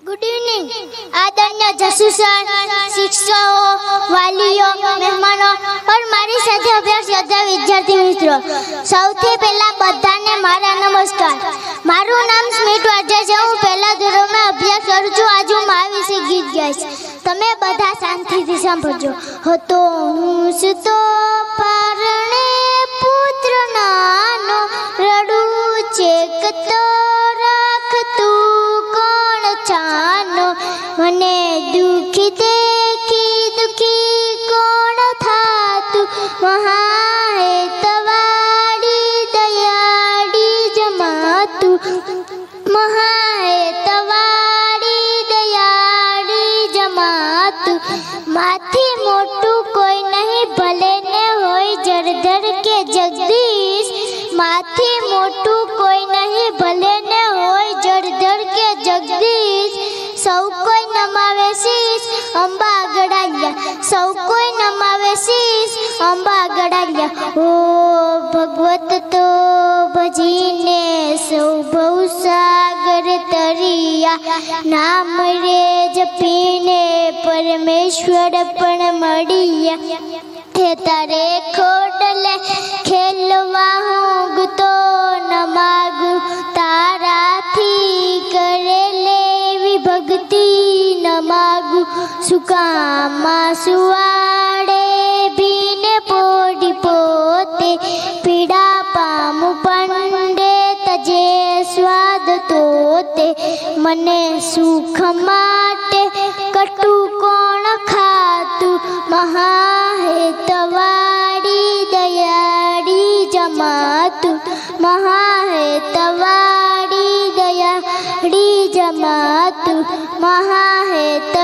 Good evening आदरणीय जसू sir, शिक्षकों, वालियों, मेहमानों और मारी साथे अभ्यास करता विद्यार्थी मित्रों, સૌથી પહેલા બધાને મારા નમસ્કાર। મારું નામ સ્મિત વાઢેર છે। હું પહેલા ધોરણમાં અભ્યાસ કરું છું। આજે હું મારા વિશે ગીત ગાઈશ। તમે બધા શાંતિથી સાંભળજો। હતો હું સુતો પરણે પુત્ર નાનો, રડું ચેકતો રાખતું કોણ છાનો, મને દુખી દેખી દુખી કોણ થાતું, મહાહેતવાડી દયાળી જમાતું, મહાહેતવાડી દયાળી જમાતું। માથી મોટું કોઈ નહીં ભલે ને હોય જરધર કે જગદીશ, માથી મોટું કોઈ નહીં ભલે ને હોય જરધર કે જગદીશ। સૌ કોઈ નમાવે શીશ અંબા ગડાલિયા, સૌ કોઈ નમાવે શીશ અંબા ગડાલિયા। ઓ ભગવત તો ભજીને સૌ ભવસાગર તરિયા, નામ રે જપીને પરમેશ્વર પણ મળ્યા। હે તારે ખોડલે ખેલવા હું તો ન માગું, તારાથી કરેલે ભક્તિ ન માગું। સુકામાં સુવાડે ભીને પોડી પોતે, પીડા પામું પંડે તજે સ્વાદ તોતે, મને સુખ માટે કટુ કોણ ખાતું, મહાહેતવાડી દયાળી જમાતું, મહાહેતવાડી દયાળી જમાતું, મહાહેત